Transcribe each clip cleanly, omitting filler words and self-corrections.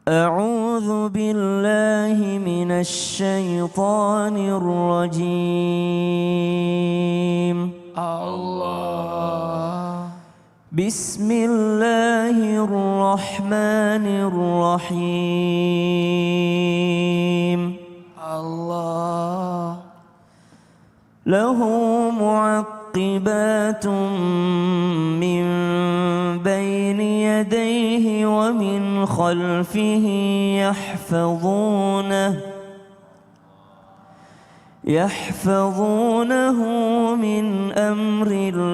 أعوذ بالله من الشيطان الرجيم. Allah. بسم الله الرحمن الرحيم. Allah. له معقبات من بين يديه ومن خلفه يحفظونه من أمر الله.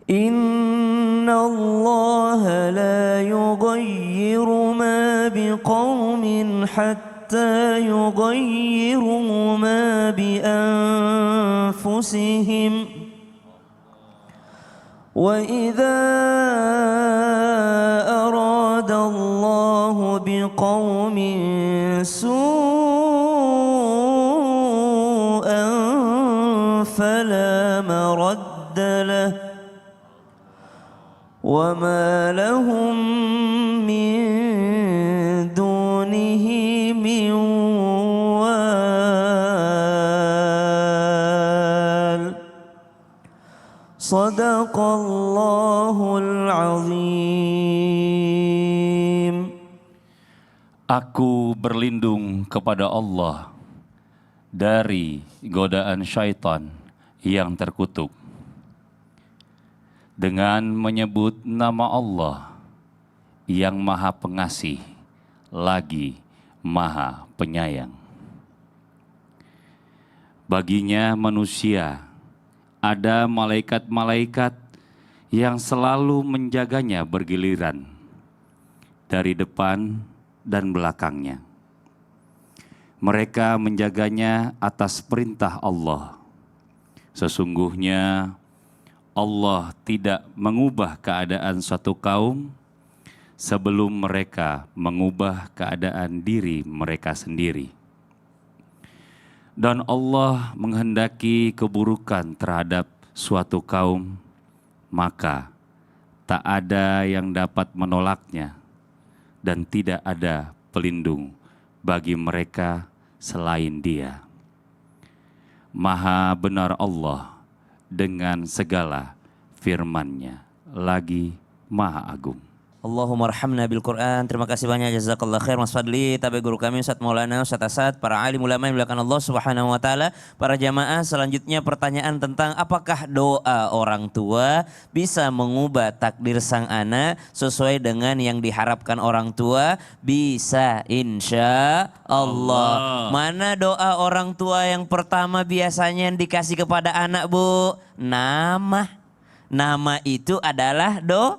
إن الله لا يغير ما بقوم حتى يغيروا ما بأنفسهم وإذا أراد الله بقوم سوءا فلا مرد له وما لهم من دونه من وال. صدق الله العظيم. Aku berlindung kepada Allah dari godaan syaitan yang terkutuk dengan menyebut nama Allah yang Maha Pengasih lagi Maha Penyayang. Baginya manusia ada malaikat-malaikat yang selalu menjaganya bergiliran dari depan dan belakangnya. Mereka menjaganya atas perintah Allah. Sesungguhnya Allah tidak mengubah keadaan suatu kaum sebelum mereka mengubah keadaan diri mereka sendiri. Dan Allah menghendaki keburukan terhadap suatu kaum, maka tak ada yang dapat menolaknya dan tidak ada pelindung bagi mereka selain Dia. Maha benar Allah dengan segala firman-Nya, lagi Maha Agung. Allahumma arhamna bil Quran. Terima kasih banyak, jazakallah khair Mas Fadli, tabi guru kami Ustaz Maulana, Ustaz Asad, para alim ulama yang dimuliakan Allah Subhanahu wa taala, para jamaah. Selanjutnya pertanyaan tentang apakah doa orang tua bisa mengubah takdir sang anak sesuai dengan yang diharapkan orang tua? Bisa, insya Allah. Mana doa orang tua yang pertama biasanya yang dikasih kepada anak, Bu? Nama itu adalah doa.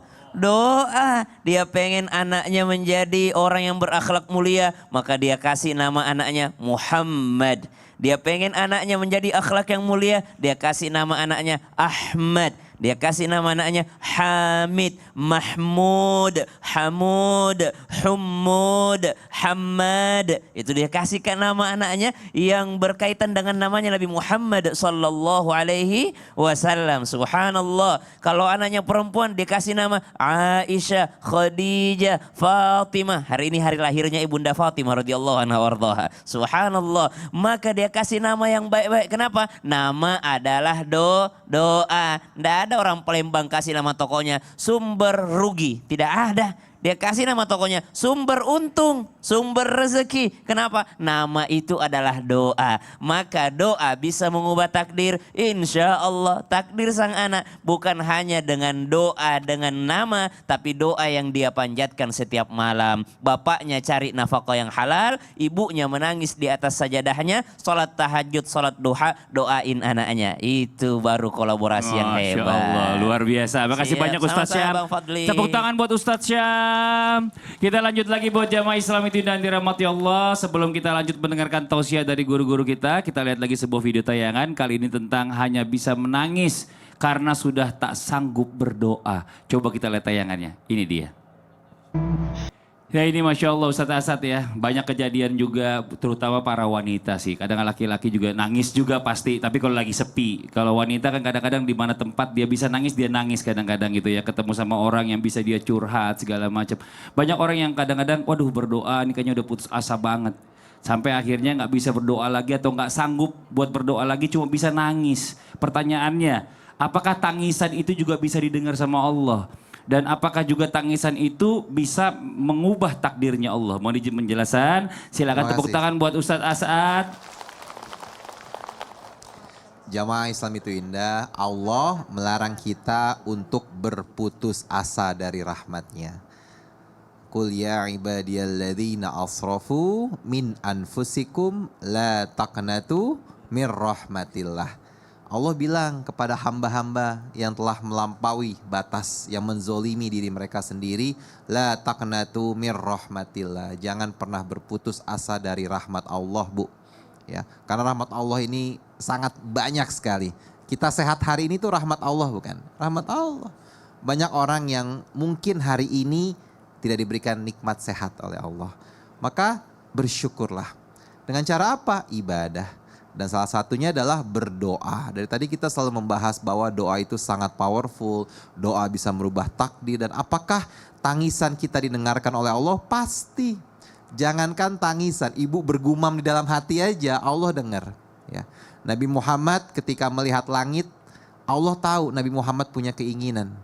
Dia pengen anaknya menjadi orang yang berakhlak mulia, maka dia kasih nama anaknya Muhammad. Dia pengen anaknya menjadi akhlak yang mulia, dia kasih nama anaknya Ahmad. Dia kasih nama anaknya Hamid, Mahmud, Hamud, Hummud, Hamad. Itu dia kasihkan nama anaknya yang berkaitan dengan namanya Nabi Muhammad sallallahu alaihi wasallam. Subhanallah. Kalau anaknya perempuan dikasih nama Aisyah, Khadijah, Fatimah. Hari ini hari lahirnya Ibunda Fatimah radhiyallahu anha warḍaha. Subhanallah. Maka dia kasih nama yang baik-baik. Kenapa? Nama adalah doa. Tidak ada orang Palembang kasih nama tokonya Sumber Rugi. Tidak ada. Dia kasih nama tokonya Sumber Untung, Sumber Rezeki. Kenapa? Nama itu adalah doa. Maka doa bisa mengubah takdir. Insya Allah takdir sang anak bukan hanya dengan doa dengan nama, tapi doa yang dia panjatkan setiap malam. Bapaknya cari nafkah yang halal, ibunya menangis di atas sajadahnya, sholat tahajud, sholat duha, doain anaknya. Itu baru kolaborasi yang hebat. Masya Allah, luar biasa. Makasih banyak Ustadz Syam. Tepuk tangan buat Ustadz Syam. Kita lanjut lagi buat jamaah Islam itu dan dirahmati Allah. Sebelum kita lanjut mendengarkan tausiah dari guru-guru kita lihat lagi sebuah video tayangan. Kali ini tentang hanya bisa menangis karena sudah tak sanggup berdoa. Coba kita lihat tayangannya. Ini dia. Ya ini Masya Allah Ustadz Asad ya, banyak kejadian juga terutama para wanita sih. Kadang laki-laki juga nangis juga pasti, tapi kalau lagi sepi. Kalau wanita kan kadang-kadang di mana tempat dia bisa nangis, dia nangis kadang-kadang gitu ya. Ketemu sama orang yang bisa dia curhat segala macam. Banyak orang yang kadang-kadang waduh berdoa ini kayaknya udah putus asa banget. Sampai akhirnya nggak bisa berdoa lagi atau nggak sanggup buat berdoa lagi cuma bisa nangis. Pertanyaannya, apakah tangisan itu juga bisa didengar sama Allah? Dan apakah juga tangisan itu bisa mengubah takdirnya Allah? Mau menjelasan? Silakan tepuk tangan buat Ustadz Asad. Jamaah Islam itu indah, Allah melarang kita untuk berputus asa dari rahmatnya. Qul ya ibadiyalladzina asrafu min anfusikum la taqnatu mir rahmatillah. Allah bilang kepada hamba-hamba yang telah melampaui batas, yang menzolimi diri mereka sendiri, la taqnatu mir rahmatillah. Jangan pernah berputus asa dari rahmat Allah, Bu. Ya, karena rahmat Allah ini sangat banyak sekali. Kita sehat hari ini tuh rahmat Allah bukan? Rahmat Allah. Banyak orang yang mungkin hari ini tidak diberikan nikmat sehat oleh Allah. Maka bersyukurlah. Dengan cara apa? Ibadah. Dan salah satunya adalah berdoa. Dari tadi kita selalu membahas bahwa doa itu sangat powerful. Doa bisa merubah takdir. Dan apakah tangisan kita didengarkan oleh Allah? Pasti. Jangankan tangisan, ibu bergumam di dalam hati aja Allah dengar. Ya. Nabi Muhammad ketika melihat langit, Allah tahu Nabi Muhammad punya keinginan.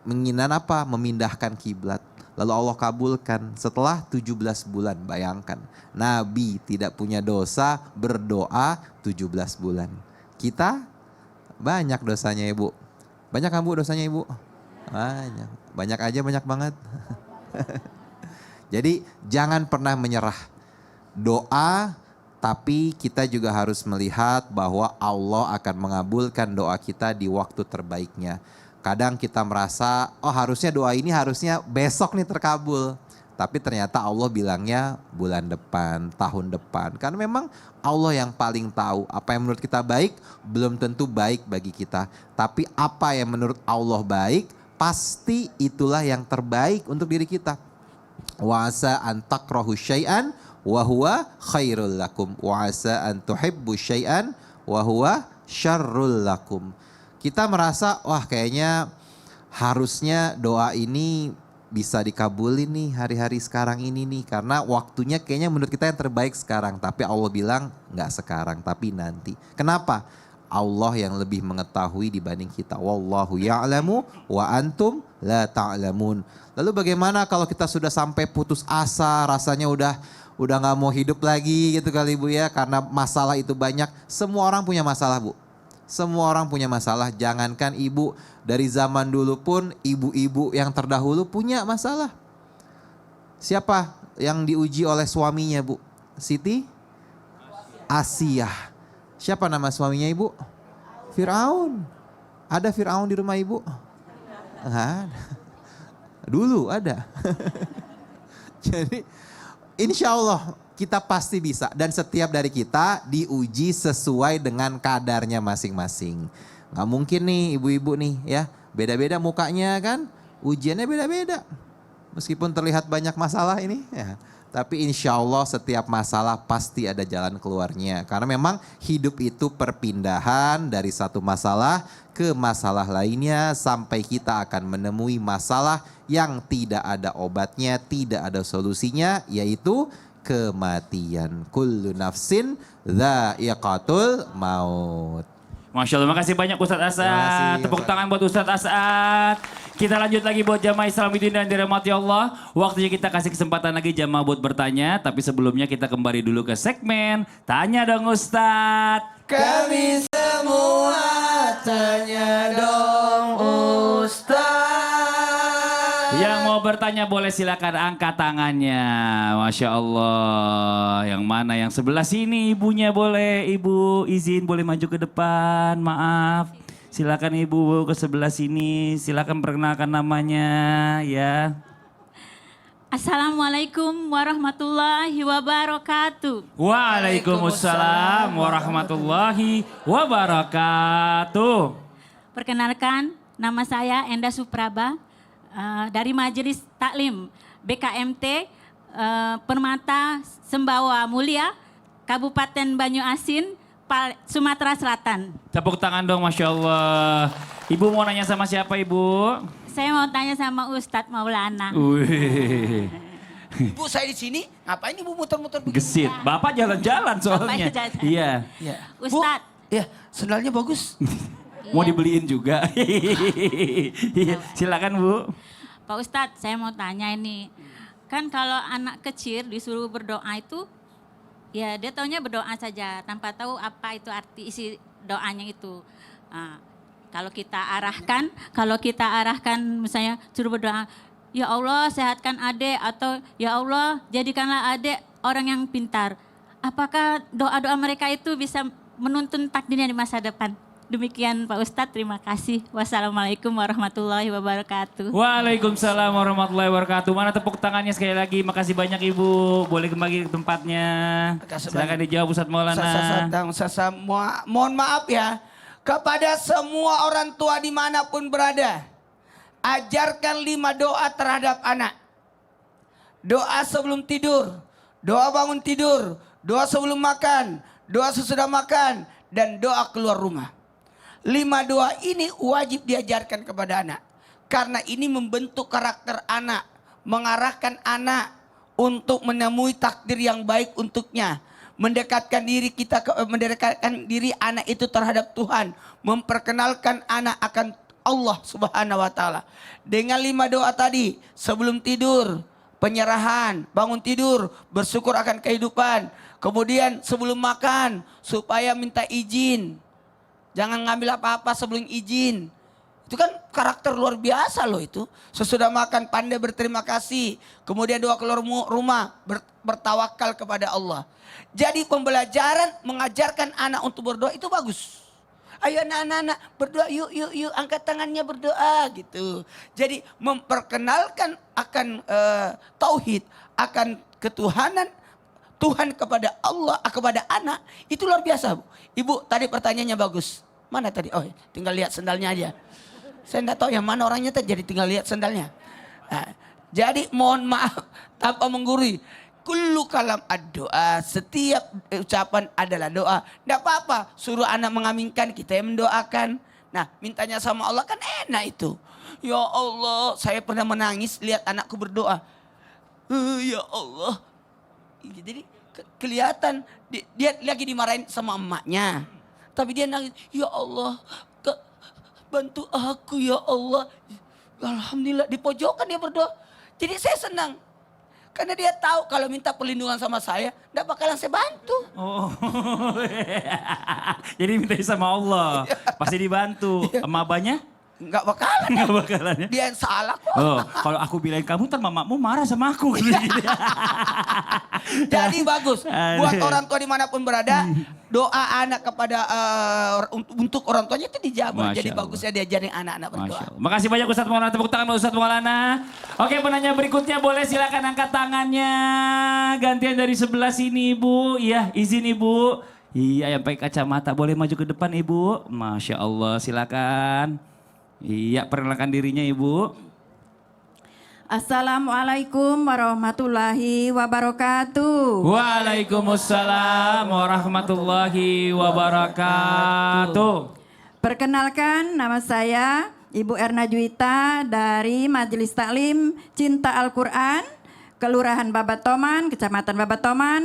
Menginginan apa? Memindahkan kiblat. Lalu Allah kabulkan setelah 17 bulan, bayangkan. Nabi tidak punya dosa, berdoa 17 bulan. Kita banyak dosanya ibu. Banyak kan bu dosanya ibu? Banyak. Banyak aja banyak banget. Jadi jangan pernah menyerah. Doa, tapi kita juga harus melihat bahwa Allah akan mengabulkan doa kita di waktu terbaiknya. Kadang kita merasa, oh harusnya doa ini harusnya besok nih terkabul. Tapi ternyata Allah bilangnya bulan depan, tahun depan. Karena memang Allah yang paling tahu apa yang menurut kita baik, belum tentu baik bagi kita. Tapi apa yang menurut Allah baik, pasti itulah yang terbaik untuk diri kita. Wa asa an takrahu syai'an wa huwa khairul lakum. Wa asa an tuhibbu syai'an wa huwa syarrul lakum. Kita merasa wah kayaknya harusnya doa ini bisa dikabulin nih hari-hari sekarang ini nih. Karena waktunya kayaknya menurut kita yang terbaik sekarang. Tapi Allah bilang gak sekarang tapi nanti. Kenapa? Allah yang lebih mengetahui dibanding kita. Wallahu ya'lamu wa antum la ta'lamun. Lalu bagaimana kalau kita sudah sampai putus asa, rasanya udah gak mau hidup lagi gitu kali Bu ya. Karena masalah itu banyak. Semua orang punya masalah Bu. Semua orang punya masalah, jangankan ibu, dari zaman dulu pun ibu-ibu yang terdahulu punya masalah. Siapa yang diuji oleh suaminya Bu? Siti Asiyah. Siapa nama suaminya ibu? Fir'aun. Ada Fir'aun di rumah ibu? Ada. Dulu ada. Jadi insya Allah kita pasti bisa. Dan setiap dari kita diuji sesuai dengan kadarnya masing-masing. Gak mungkin nih ibu-ibu nih ya. Beda-beda mukanya kan. Ujiannya beda-beda. Meskipun terlihat banyak masalah ini ya. Tapi insya Allah setiap masalah pasti ada jalan keluarnya. Karena memang hidup itu perpindahan dari satu masalah ke masalah lainnya. Sampai kita akan menemui masalah yang tidak ada obatnya, tidak ada solusinya. Yaitu kematian. Kullu nafsin dha'iqatul maut. Masya Allah, makasih banyak Ustadz Asad. Tepuk tangan buat Ustadz Asad. Kita lanjut lagi buat jamaah Islamiddin dan dirahmati Allah. Waktunya kita kasih kesempatan lagi jamaah buat bertanya. Tapi sebelumnya kita kembali dulu ke segmen Tanya Dong Ustadz. Kami semua tanya dong Ustadz. Yang mau bertanya boleh silakan angkat tangannya. Masya Allah. Yang mana? Yang sebelah sini ibunya boleh. Ibu izin boleh maju ke depan. Maaf. Silakan ibu ke sebelah sini. Silakan perkenalkan namanya ya. Assalamualaikum warahmatullahi wabarakatuh. Waalaikumsalam warahmatullahi wabarakatuh. Perkenalkan, nama saya Enda Supraba dari Majelis Taklim BKMT Permata Sembawa Mulia, Kabupaten Banyuasin, Sumatera Selatan. Tepuk tangan dong, Masya Allah. Ibu mau nanya sama siapa, Ibu? Saya mau tanya sama Ustadz Maulana. Wih. Ibu saya di sini, ngapain ibu muter-muter begini? Gesit. Bapak jalan-jalan soalnya. Bapak jalan-jalan. Iya. Ya. Ustadz. Bu, ya sendalnya bagus. Mau dibeliin juga. Iya, silakan Bu. Pak Ustadz, saya mau tanya ini. Kan kalau anak kecil disuruh berdoa itu, ya dia taunya berdoa saja, tanpa tahu apa itu arti isi doanya itu. Nah, kalau kita arahkan misalnya suruh berdoa, ya Allah sehatkan adik, atau ya Allah jadikanlah adik orang yang pintar. Apakah doa-doa mereka itu bisa menuntun takdirnya di masa depan? Demikian Pak Ustadz, terima kasih. Wassalamualaikum warahmatullahi wabarakatuh. Waalaikumsalam warahmatullahi wabarakatuh. Mana tepuk tangannya sekali lagi. Makasih banyak Ibu. Boleh kembali ke tempatnya. Silakan dijawab Ustadz Maulana. Mohon maaf ya. Kepada semua orang tua dimanapun berada. Ajarkan 5 doa terhadap anak. Doa sebelum tidur. Doa bangun tidur. Doa sebelum makan. Doa sesudah makan. Dan doa keluar rumah. 5 doa ini wajib diajarkan kepada anak. Karena ini membentuk karakter anak. Mengarahkan anak untuk menemui takdir yang baik untuknya. Mendekatkan diri anak itu terhadap Tuhan. Memperkenalkan anak akan Allah Subhanahu wa taala. Dengan 5 doa tadi, sebelum tidur, penyerahan, bangun tidur, bersyukur akan kehidupan. Kemudian sebelum makan, supaya minta izin. Jangan ngambil apa-apa sebelum izin. Itu kan karakter luar biasa loh itu. Sesudah makan pandai berterima kasih. Kemudian doa keluar rumah, bertawakal kepada Allah. Jadi pembelajaran mengajarkan anak untuk berdoa itu bagus. Ayo anak-anak berdoa yuk angkat tangannya berdoa gitu. Jadi memperkenalkan akan tauhid, akan ketuhanan Tuhan kepada Allah, kepada anak itu luar biasa Bu. Ibu tadi pertanyaannya bagus. Mana tadi? Oh tinggal lihat sendalnya aja. Saya enggak tahu yang mana orangnya tadi, jadi tinggal lihat sendalnya. Nah, jadi mohon maaf tanpa menggurui. Kullu kalam ad-doa, setiap ucapan adalah doa. Tidak apa-apa, suruh anak mengaminkan, kita yang mendoakan. Nah, mintanya sama Allah kan enak itu. Ya Allah, saya pernah menangis lihat anakku berdoa. Ya Allah. Jadi kelihatan dia lagi dimarahin sama emaknya. Tapi dia nangis, ya Allah, bantu aku ya Allah. Alhamdulillah, di pojokan dia berdoa. Jadi saya senang. Karena dia tahu kalau minta perlindungan sama saya, tidak bakalan saya bantu. Oh, jadi minta sama Allah, pasti dibantu. Sama abahnya? Enggak bakalan. Enggak bakalan ya? Dia yang salah kok. Oh, kalau aku bilang kamu ntar mamamu marah sama aku. Jadi bagus. Buat orang tua dimanapun berada, doa anak kepada untuk orang tuanya itu dijawab. Masya Jadi Allah. bagusnya diajarin anak-anak berdoa. Masya Allah. Makasih banyak Ustadz Maulana. Tepuk tangan buat Ustadz Maulana. Oke, penanya berikutnya boleh silakan angkat tangannya. Gantian dari sebelah sini Ibu. Iya, izin Ibu. Iya, yang pakai kacamata boleh maju ke depan Ibu. Masya Allah, silakan. Iya, perkenalkan dirinya Ibu. Assalamualaikum warahmatullahi wabarakatuh. Waalaikumsalam warahmatullahi wabarakatuh. Perkenalkan, nama saya Ibu Erna Juwita dari Majelis Taklim Cinta Al-Quran, Kelurahan Babatoman, Kecamatan Babatoman,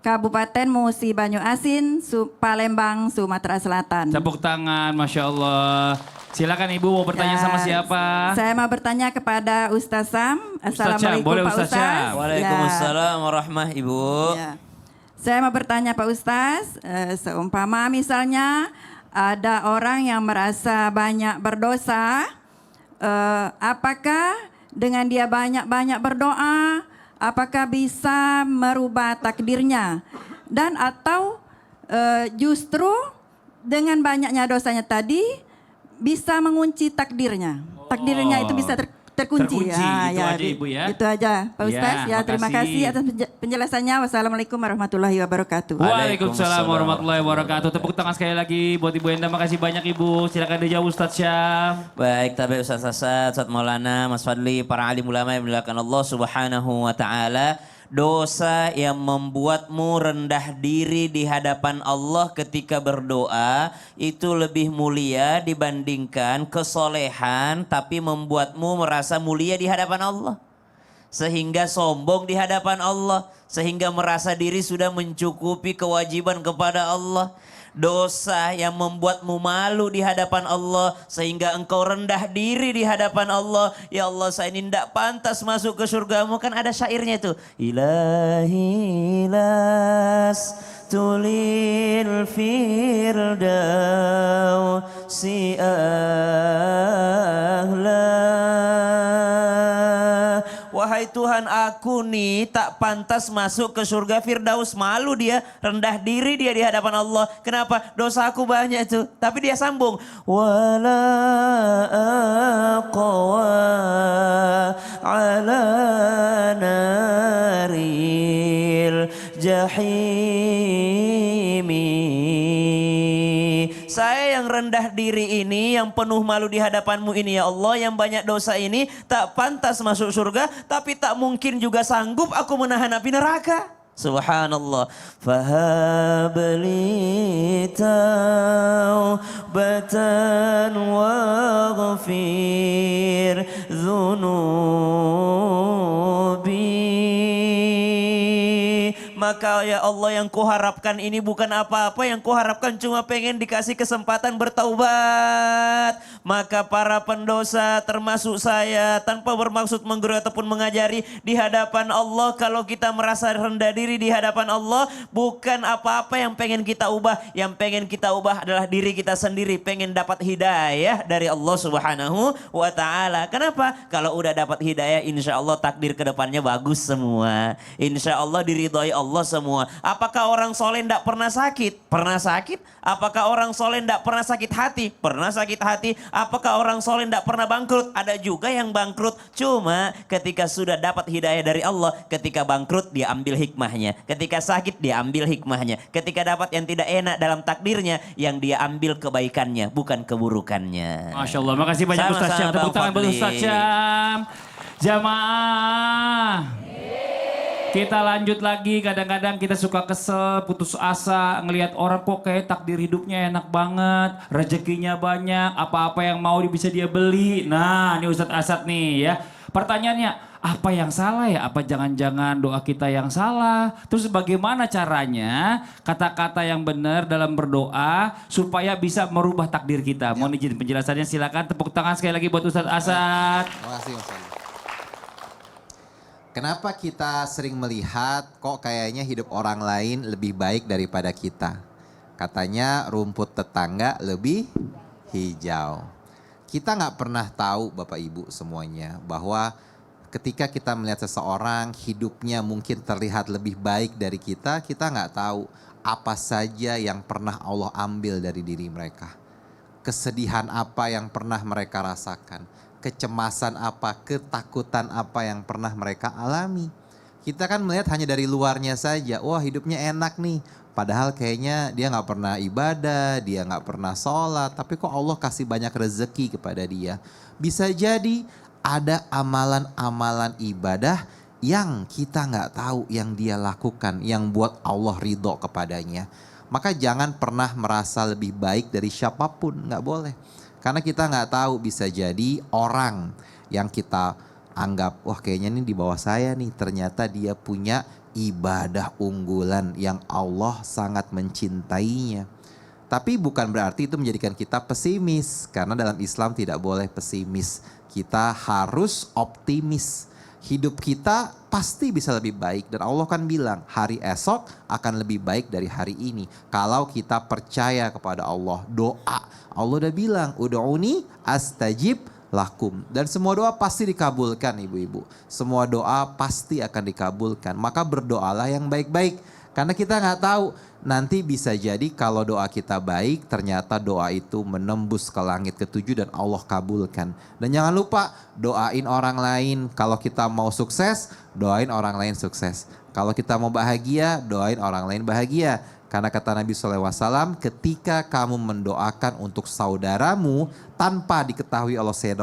Kabupaten Musi Banyuasin, Palembang, Sumatera Selatan. Tepuk tangan, Masya Allah. Silakan Ibu mau bertanya sama siapa? Saya mau bertanya kepada Ustaz Sam. Assalamualaikum boleh Pak Ustaz Ustaz. Syam. Waalaikumsalam warahmah Ibu. Ya. Saya mau bertanya Pak Ustaz, seumpama misalnya ada orang yang merasa banyak berdosa, apakah dengan dia banyak-banyak berdoa, apakah bisa merubah takdirnya? Dan atau justru dengan banyaknya dosanya tadi bisa mengunci takdirnya. Takdirnya itu bisa terkunci. Terkunci, itu aja, Ibu, ya. Itu aja Pak Ya, Ustaz. Ya, terima makasih. kasih atas penjelasannya. Wassalamualaikum warahmatullahi wabarakatuh. Waalaikumsalam warahmatullahi wabarakatuh. Tepuk tangan sekali lagi buat Ibu Enda. Makasih banyak Ibu. Silakan dijawab Ustadz Syam. Baik, tabe Ustaz Asad, Ustaz Maulana, Mas Fadli, para alim ulama yang dimuliakan Allah Subhanahu wa taala. Dosa yang membuatmu rendah diri di hadapan Allah ketika berdoa itu lebih mulia dibandingkan kesolehan tapi membuatmu merasa mulia di hadapan Allah. Sehingga sombong di hadapan Allah, sehingga merasa diri sudah mencukupi kewajiban kepada Allah. Dosa yang membuatmu malu di hadapan Allah sehingga engkau rendah diri di hadapan Allah. Ya Allah, saya ini tidak pantas masuk ke surgamu. Kan ada syairnya itu. Ilahi las tulil firdausi ahla. Wahai Tuhan, aku nih tak pantas masuk ke surga Firdaus. Malu dia, rendah diri dia di hadapan Allah. Kenapa? Dosa aku banyak itu. Tapi dia sambung. Wala aqwa ala naril jahimi. Saya yang rendah diri ini, yang penuh malu di hadapanmu ini ya Allah, yang banyak dosa ini, tak pantas masuk surga, tapi tak mungkin juga sanggup aku menahan api neraka. Subhanallah. Fahabli taubatan waghfir dhunubi. Maka ya Allah, yang kuharapkan ini bukan apa-apa. Yang kuharapkan cuma pengen dikasih kesempatan bertaubat. Maka para pendosa termasuk saya, tanpa bermaksud menggurui ataupun mengajari, di hadapan Allah, kalau kita merasa rendah diri di hadapan Allah, bukan apa-apa yang pengen kita ubah. Yang pengen kita ubah adalah diri kita sendiri. Pengen dapat hidayah dari Allah Subhanahu wa ta'ala. Kenapa? Kalau udah dapat hidayah, insya Allah takdir kedepannya bagus semua. Insya Allah diridhoi Allah semua. Apakah orang soleh tidak pernah sakit? Pernah sakit. Apakah orang soleh tidak pernah sakit hati? Pernah sakit hati. Apakah orang soleh tidak pernah bangkrut? Ada juga yang bangkrut. Cuma ketika sudah dapat hidayah dari Allah, ketika bangkrut dia ambil hikmahnya. Ketika sakit dia ambil hikmahnya. Ketika dapat yang tidak enak dalam takdirnya, yang dia ambil kebaikannya, bukan keburukannya. Masya Allah. Makasih banyak Ustadz Syam. Tepuk tangan buat Ustadz Syam. Jamaah. Kita lanjut lagi, kadang-kadang kita suka kesel, putus asa, ngelihat orang kok kayak takdir hidupnya enak banget, rezekinya banyak, apa-apa yang mau bisa dia beli. Nah, ini Ustadz Asad nih ya. Pertanyaannya, apa yang salah ya? Apa jangan-jangan doa kita yang salah? Terus bagaimana caranya kata-kata yang benar dalam berdoa supaya bisa merubah takdir kita? Mohon izin penjelasannya, silakan. Tepuk tangan sekali lagi buat Ustadz Asad. Terima kasih Mas Ali. Kenapa kita sering melihat kok kayaknya hidup orang lain lebih baik daripada kita? Katanya rumput tetangga lebih hijau. Kita nggak pernah tahu Bapak Ibu semuanya bahwa ketika kita melihat seseorang hidupnya mungkin terlihat lebih baik dari kita nggak tahu apa saja yang pernah Allah ambil dari diri mereka. Kesedihan apa yang pernah mereka rasakan. Kecemasan apa, ketakutan apa yang pernah mereka alami. Kita kan melihat hanya dari luarnya saja, wah hidupnya enak nih. Padahal kayaknya dia gak pernah ibadah, dia gak pernah sholat. Tapi kok Allah kasih banyak rezeki kepada dia. Bisa jadi ada amalan-amalan ibadah yang kita gak tahu yang dia lakukan. Yang buat Allah ridho kepadanya. Maka jangan pernah merasa lebih baik dari siapapun, gak boleh. Karena kita nggak tahu, bisa jadi orang yang kita anggap wah kayaknya ini di bawah saya nih, ternyata dia punya ibadah unggulan yang Allah sangat mencintainya. Tapi bukan berarti itu menjadikan kita pesimis, karena dalam Islam tidak boleh pesimis. Kita harus optimis. Hidup kita pasti bisa lebih baik, dan Allah kan bilang hari esok akan lebih baik dari hari ini. Kalau kita percaya kepada Allah, doa. Allah udah bilang, ud'uni astajib lakum. Dan semua doa pasti dikabulkan ibu-ibu. Semua doa pasti akan dikabulkan. Maka berdoalah yang baik-baik. Karena kita nggak tahu nanti bisa jadi kalau doa kita baik ternyata doa itu menembus ke langit ketujuh dan Allah kabulkan. Dan jangan lupa doain orang lain. Kalau kita mau sukses, doain orang lain sukses. Kalau kita mau bahagia, doain orang lain bahagia. Karena kata Nabi SAW, ketika kamu mendoakan untuk saudaramu tanpa diketahui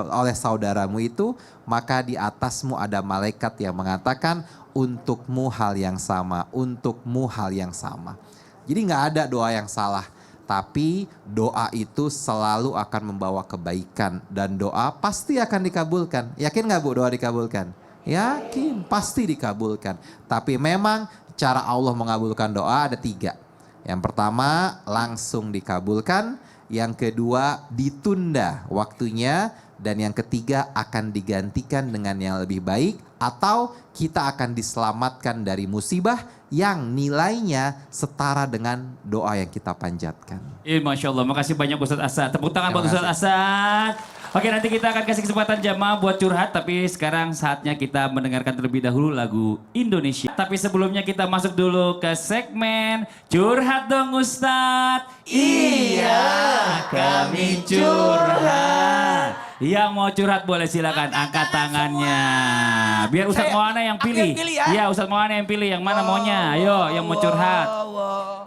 oleh saudaramu itu, maka di atasmu ada malaikat yang mengatakan untukmu hal yang sama, untukmu hal yang sama. Jadi nggak ada doa yang salah, tapi doa itu selalu akan membawa kebaikan dan doa pasti akan dikabulkan. Yakin nggak Bu doa dikabulkan? Yakin, pasti dikabulkan. Tapi memang cara Allah mengabulkan doa ada 3. Yang pertama langsung dikabulkan, yang kedua ditunda waktunya, dan yang ketiga akan digantikan dengan yang lebih baik atau kita akan diselamatkan dari musibah yang nilainya setara dengan doa yang kita panjatkan. Masya Allah, makasih banyak Ustadz Asad. Tepuk tangan buat Ustadz Asad. Oke, nanti kita akan kasih kesempatan jamaah buat curhat, tapi sekarang saatnya kita mendengarkan terlebih dahulu lagu Indonesia. Tapi sebelumnya kita masuk dulu ke segmen Curhat Dong Ustadz. Iya, kami curhat. Yang mau curhat boleh silakan angkat tangannya. Biar Ustadz Maulana yang pilih. Iya, Ustadz Maulana yang pilih yang mana maunya. Ayo, yang mau curhat.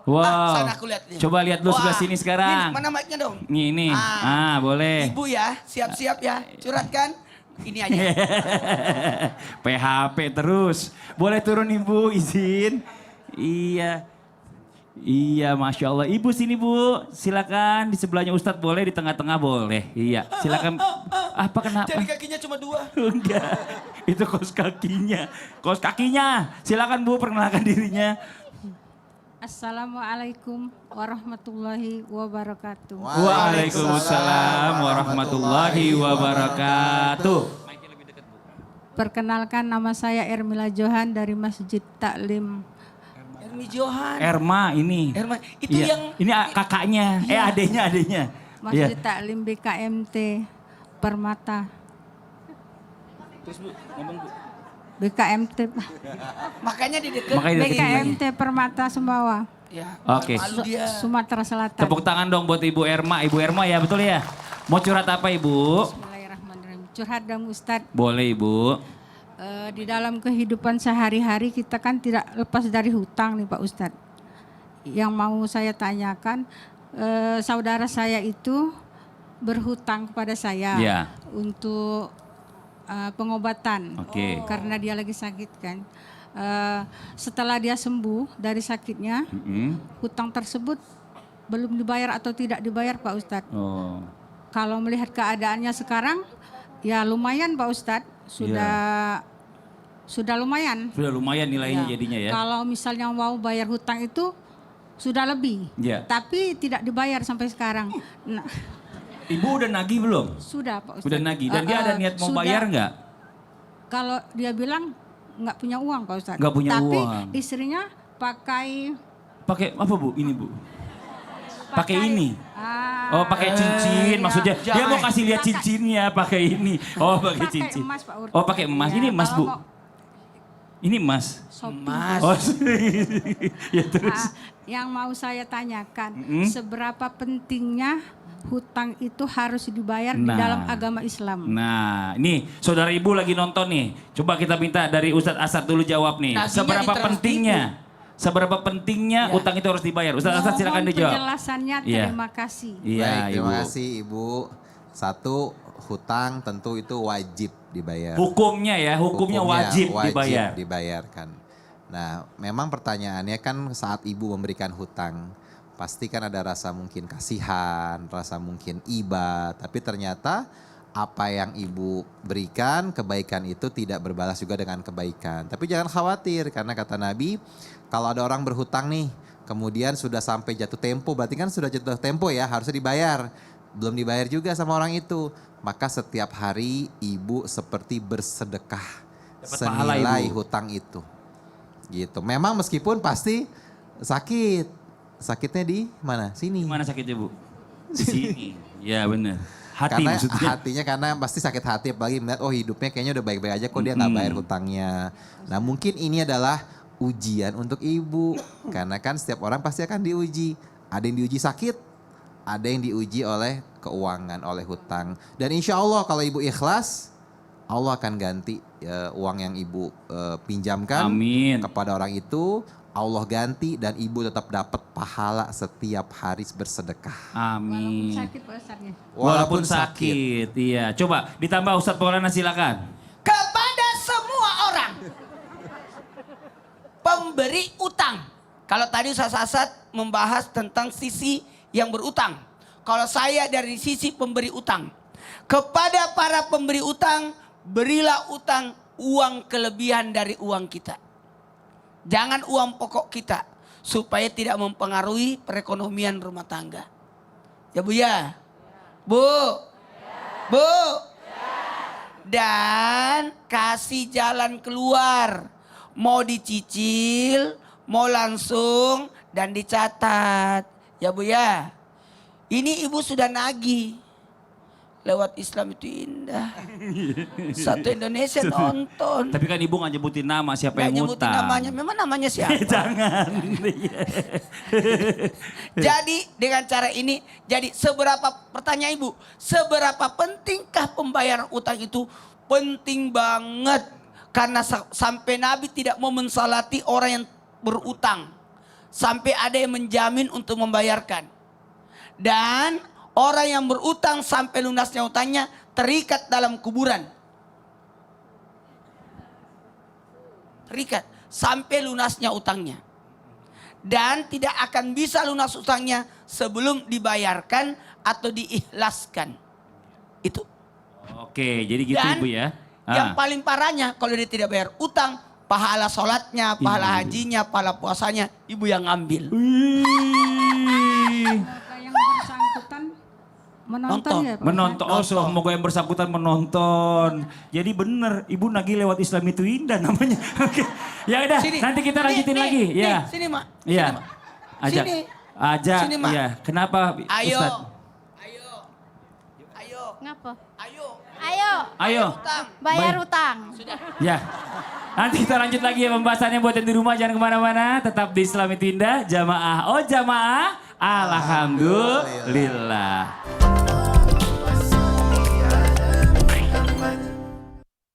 Wow. Sana aku lihat. Coba lihat dulu sebelah sini sekarang. Ini, mana mic-nya dong? Ini. Boleh. Ibu ya, siap-siap ya. Curhatkan. Ini aja. PHP terus. Boleh turun Ibu, izin. Iya. Iya, Masya Allah. Ibu sini Bu, silakan di sebelahnya Ustadz boleh, di tengah-tengah boleh. Iya, silakan. Apa kenapa? Jadi kakinya cuma 2. Enggak, itu kaos kakinya. Kaos kakinya, silakan Bu perkenalkan dirinya. Assalamualaikum warahmatullahi wabarakatuh. Waalaikumsalam warahmatullahi wabarakatuh. Perkenalkan nama saya Ermila Johan dari Masjid Taklim. Ermi Johan. Erma ini. Erma, itu Iya. yang... Ini kakaknya, adenya. Masjid Iya. Taklim BKMT Permata. Terus Bu, ngomong Bu. BKMT. Makanya di dekat. Makanya di deketin lagi. BKMT Permata Sumbawa. Ya, Oke. malu dia. Sumatera Selatan. Tepuk tangan dong buat Ibu Erma. Ibu Erma ya, betul ya? Mau curhat apa Ibu? Bismillahirrahmanirrahim. Curhat dong Ustadz. Boleh Ibu. Di dalam kehidupan sehari-hari kita kan tidak lepas dari hutang nih Pak Ustadz. Yang mau saya tanyakan, saudara saya itu berhutang kepada saya Ya. untuk pengobatan. Oke. Karena dia lagi sakit kan. Setelah dia sembuh dari sakitnya, hutang tersebut belum dibayar atau tidak dibayar Pak Ustadz. Oh. Kalau melihat keadaannya sekarang, ya lumayan Pak Ustadz. Sudah lumayan. Sudah lumayan nilainya Ya. jadinya ya. Kalau misalnya mau bayar hutang itu sudah lebih. Ya. Tapi tidak dibayar sampai sekarang. Nah, Ibu udah nagih belum? sudah Pak Ustadz. Udah nagih. Dan dia ada niat mau sudah. bayar nggak? Kalau dia bilang nggak punya uang Pak Ustadz. Nggak punya Tapi uang. istrinya pakai Pakai apa Bu? Ini Bu. Pakai ini. ah, Oh, pakai cincin iya. maksudnya. Dia mau kasih lihat cincinnya pakai ini. Oh, pakai pakai cincin. emas, Pak Ur. Oh, pakai emas. Iya, Ini emas Bu. kalau mau Ini emas. shopping. Oh, ya terus. Yang mau saya tanyakan, seberapa pentingnya hutang itu harus dibayar di Nah. dalam agama Islam? Nah, ini saudara ibu lagi nonton nih. Coba kita minta dari Ustadz Asad dulu jawab nih. Nasinya Seberapa di Trans pentingnya? Seberapa pentingnya utang itu harus dibayar? Ustadz Asad silakan Mohon dijawab. penjelasannya, Iya. terima kasih. Iya, Baik, terima Ibu. kasih Ibu. Satu, hutang tentu itu wajib dibayar. Hukumnya ya, hukumnya wajib dibayar. dibayarkan. Nah, memang pertanyaannya kan saat Ibu memberikan hutang, pasti kan ada rasa mungkin kasihan, rasa mungkin iba, tapi ternyata apa yang Ibu berikan, kebaikan itu tidak berbalas juga dengan kebaikan. Tapi jangan khawatir karena kata Nabi, kalau ada orang berhutang nih, kemudian sudah sampai jatuh tempo, berarti kan sudah jatuh tempo ya, harusnya dibayar. Belum dibayar juga sama orang itu. Maka setiap hari Ibu seperti bersedekah Dapat pahala, senilai Ibu. hutang itu. Gitu. Memang meskipun pasti sakit. Sakitnya di mana? Sini. Mana sakitnya Bu? Di sini. Ya benar. Hati Karena maksudnya. hatinya karena pasti sakit hati apalagi melihat oh hidupnya kayaknya udah baik-baik aja kok dia nggak bayar hutangnya. Nah mungkin ini adalah ujian untuk ibu. Karena kan setiap orang pasti akan diuji. Ada yang diuji sakit, ada yang diuji oleh keuangan, oleh hutang. Dan insya Allah kalau ibu ikhlas, Allah akan ganti uang yang ibu pinjamkan Amin. kepada orang itu. Allah ganti dan ibu tetap dapat pahala setiap hari bersedekah. Amin. Sakit Pak Ustadznya. Walaupun sakit. Iya. Coba ditambah Ustadz Maulana silakan. Kepada semua orang pemberi utang. Kalau tadi Ustaz Asad membahas tentang sisi yang berutang. Kalau saya dari sisi pemberi utang. Kepada para pemberi utang, berilah utang uang kelebihan dari uang kita. Jangan uang pokok kita. Supaya tidak mempengaruhi perekonomian rumah tangga. Ya Bu ya? Bu? Bu? Dan kasih jalan keluar. Mau dicicil, mau langsung dan dicatat. Ya Bu ya? Ini ibu sudah nagih. Lewat Islam itu indah. Satu Indonesia nonton. Tapi kan ibu nggak nyebutin nama siapa Nggak yang nyebutin ngutang. namanya. Memang namanya siapa? Jangan. Jadi dengan cara ini, jadi seberapa, pertanyaan ibu, seberapa pentingkah pembayaran utang itu? Penting banget. Karena sampai Nabi tidak mau mensalati orang yang berutang. Sampai ada yang menjamin untuk membayarkan. Dan orang yang berutang sampai lunasnya utangnya terikat dalam kuburan. Terikat sampai lunasnya utangnya. Dan tidak akan bisa lunas utangnya sebelum dibayarkan atau diikhlaskan. Itu. Oke, jadi gitu Dan ibu ya. yang paling parahnya kalau dia tidak bayar utang, pahala sholatnya, pahala hajinya, pahala puasanya, ibu yang ngambil. Yang bersangkutan menonton ya Pak. Menonton, oh semoga yang bersangkutan menonton. Jadi bener, ibu nagih lewat Islam itu indah namanya. Oke, ya udah, Sini. nanti kita lanjutin Nih, lagi. nih, Ya, sini Mak. iya. Sini, Mak. Ajak, Sini. ajak. Sini, Mak. Iya, kenapa Ayo. Ustaz? Ayo. Ayo. Ngapa? Ayo. Ayo, Ayo. Utang. bayar Baik. utang. Ya, nanti kita lanjut lagi ya pembahasannya buat yang di rumah jangan kemana-mana. Tetap di Islam itu indah, jamaah. Oh jamaah, alhamdulillah.